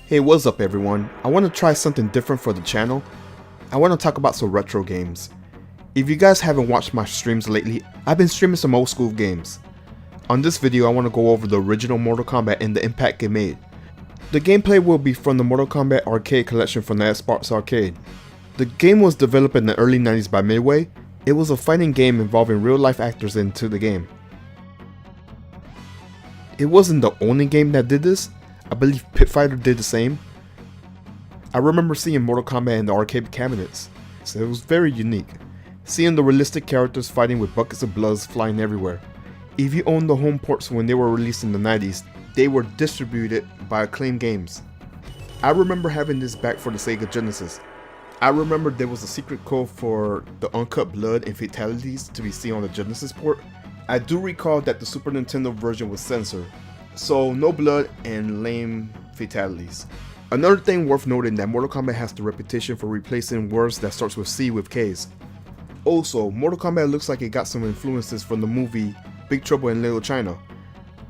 Hey, what's up everyone? I want to try something different for the channel. I want to talk about some retro games. If you guys haven't watched my streams lately, I've been streaming some old school games. On this video I want to go over the original Mortal Kombat and the impact it made. The gameplay will be from the Mortal Kombat arcade collection from the Xbox Arcade. The game was developed in the early 90s by Midway. It was a fighting game involving real life actors into the game. It wasn't the only game that did this. I believe Pit Fighter did the same. I remember seeing Mortal Kombat in the arcade cabinets, so it was very unique. Seeing the realistic characters fighting with buckets of blood flying everywhere. If you owned the home ports when they were released in the 90s, they were distributed by Acclaim Games. I remember having this back for the Sega Genesis. I remember there was a secret code for the uncut blood and fatalities to be seen on the Genesis port. I do recall that the Super Nintendo version was censored, so no blood and lame fatalities. Another thing worth noting that Mortal Kombat has the reputation for replacing words that starts with C with K's. Also, Mortal Kombat looks like it got some influences from the movie Big Trouble in Little China,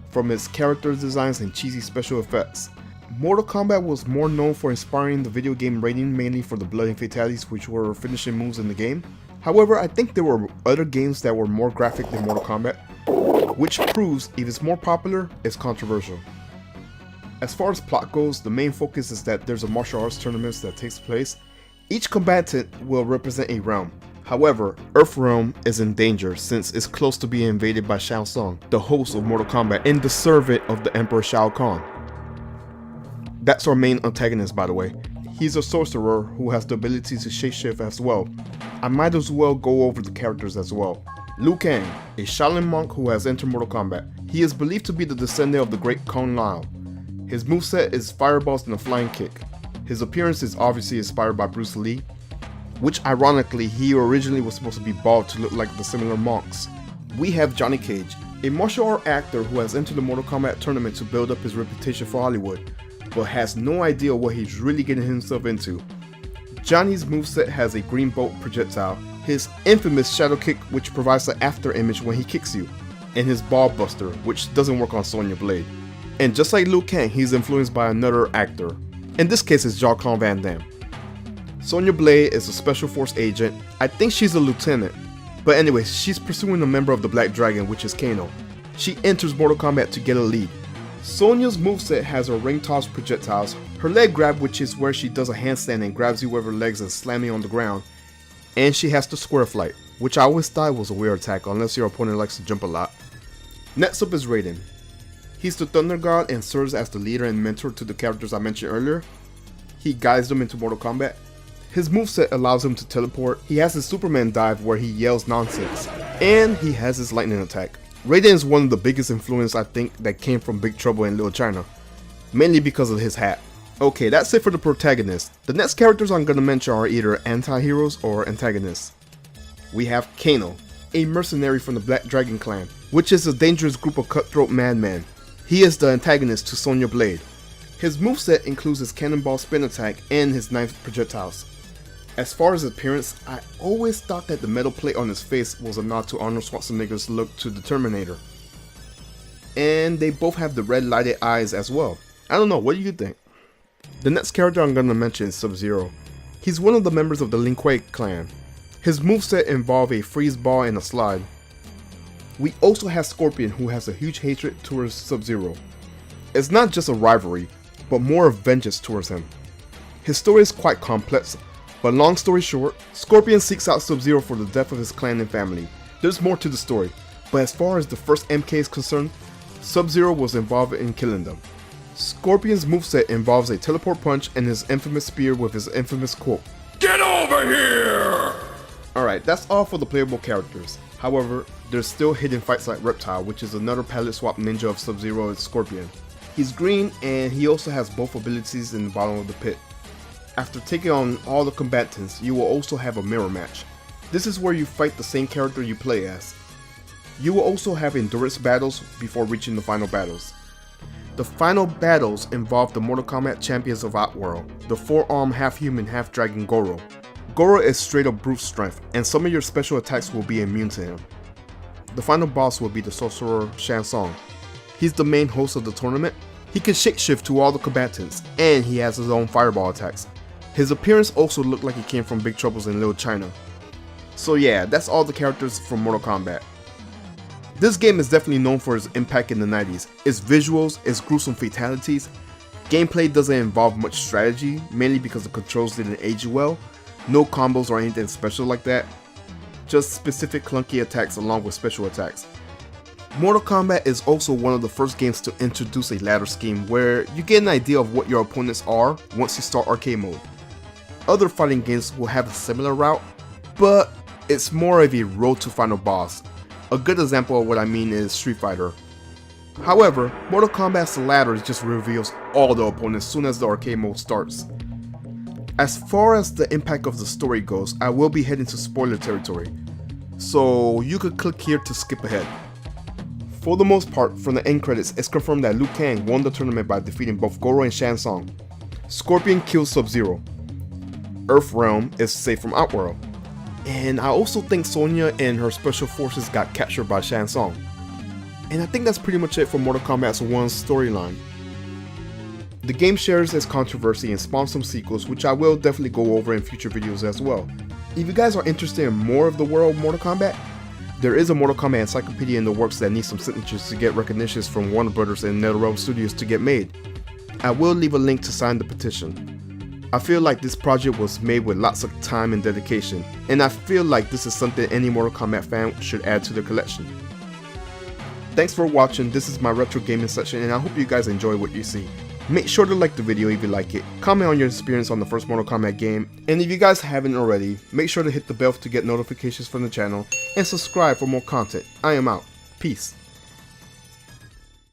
from its character designs and cheesy special effects. Mortal Kombat was more known for inspiring the video game rating, mainly for the blood and fatalities, which were finishing moves in the game. However, I think there were other games that were more graphic than Mortal Kombat, which proves if it's more popular, it's controversial. As far as plot goes, the main focus is that there's a martial arts tournament that takes place. Each combatant will represent a realm. However, Earthrealm is in danger since it's close to being invaded by Shao Tsung, the host of Mortal Kombat and the servant of the Emperor Shao Kahn. That's our main antagonist, by the way. He's a sorcerer who has the ability to shapeshift as well. I might as well go over the characters as well. Liu Kang, a Shaolin monk who has entered Mortal Kombat. He is believed to be the descendant of the great Kung Lao. His moveset is fireballs and a flying kick. His appearance is obviously inspired by Bruce Lee, which ironically he originally was supposed to be bald to look like the similar monks. We have Johnny Cage, a martial art actor who has entered the Mortal Kombat tournament to build up his reputation for Hollywood, but has no idea what he's really getting himself into. Johnny's moveset has a green bolt projectile, his infamous shadow kick which provides an after image when he kicks you, and his ball buster which doesn't work on Sonya Blade. And just like Liu Kang, he's influenced by another actor. In this case it's Jean-Claude Van Damme. Sonya Blade is a special force agent. I think she's a lieutenant. But anyway, she's pursuing a member of the Black Dragon, which is Kano. She enters Mortal Kombat to get a lead. Sonya's moveset has her ring toss projectiles, her leg grab, which is where she does a handstand and grabs you with her legs and slams you on the ground, and she has the square flight, which I always thought was a weird attack unless your opponent likes to jump a lot. Next up is Raiden. He's the Thunder God and serves as the leader and mentor to the characters I mentioned earlier. He guides them into Mortal Kombat. His moveset allows him to teleport, he has his Superman dive where he yells nonsense, and he has his lightning attack. Raiden is one of the biggest influence I think that came from Big Trouble in Little China, mainly because of his hat. Okay, that's it for the protagonist. The next characters I'm gonna mention are either anti-heroes or antagonists. We have Kano, a mercenary from the Black Dragon clan, which is a dangerous group of cutthroat madmen. He is the antagonist to Sonya Blade. His moveset includes his cannonball spin attack and his knife projectiles. As far as appearance, I always thought that the metal plate on his face was a nod to Arnold Schwarzenegger's look to the Terminator. And they both have the red lighted eyes as well. I don't know, what do you think? The next character I'm gonna mention is Sub-Zero. He's one of the members of the Lin Kuei clan. His moveset involve a freeze ball and a slide. We also have Scorpion, who has a huge hatred towards Sub-Zero. It's not just a rivalry, but more of vengeance towards him. His story is quite complex, but long story short, Scorpion seeks out Sub-Zero for the death of his clan and family. There's more to the story, but as far as the first MK is concerned, Sub-Zero was involved in killing them. Scorpion's moveset involves a teleport punch and his infamous spear with his infamous quote, "Get over here!" Alright, that's all for the playable characters. However, there's still hidden fights like Reptile, which is another palette swap ninja of Sub-Zero and Scorpion. He's green and he also has both abilities in the bottom of the pit. After taking on all the combatants, you will also have a mirror match. This is where you fight the same character you play as. You will also have endurance battles before reaching the final battles. The final battles involve the Mortal Kombat champions of Outworld, the 4-armed half-human half-dragon Goro. Goro is straight up brute strength, and some of your special attacks will be immune to him. The final boss will be the sorcerer Shang Tsung. He's the main host of the tournament. He can shapeshift to all the combatants, and he has his own fireball attacks. His appearance also looked like he came from Big Troubles in Little China. So yeah, that's all the characters from Mortal Kombat. This game is definitely known for its impact in the 90s, its visuals, its gruesome fatalities. Gameplay doesn't involve much strategy, mainly because the controls didn't age well, no combos or anything special like that, just specific clunky attacks along with special attacks. Mortal Kombat is also one of the first games to introduce a ladder scheme where you get an idea of what your opponents are once you start arcade mode. Other fighting games will have a similar route, but it's more of a road to final boss. A good example of what I mean is Street Fighter. However, Mortal Kombat's ladder just reveals all the opponents as soon as the arcade mode starts. As far as the impact of the story goes, I will be heading to spoiler territory, so you could click here to skip ahead. For the most part, from the end credits, it's confirmed that Liu Kang won the tournament by defeating both Goro and Shang Tsung. Scorpion kills Sub-Zero. Earthrealm is safe from Outworld. And I also think Sonya and her special forces got captured by Shang Tsung. And I think that's pretty much it for Mortal Kombat 1's storyline. The game shares its controversy and spawned some sequels, which I will definitely go over in future videos as well. If you guys are interested in more of the world of Mortal Kombat, there is a Mortal Kombat Encyclopedia in the works that needs some signatures to get recognitions from Warner Brothers and NetherRealm Studios to get made. I will leave a link to sign the petition. I feel like this project was made with lots of time and dedication, and I feel like this is something any Mortal Kombat fan should add to their collection. Thanks for watching. This is my retro gaming section, and I hope you guys enjoy what you see. Make sure to like the video if you like it, comment on your experience on the first Mortal Kombat game, and if you guys haven't already, make sure to hit the bell to get notifications from the channel, and subscribe for more content. I am out. Peace.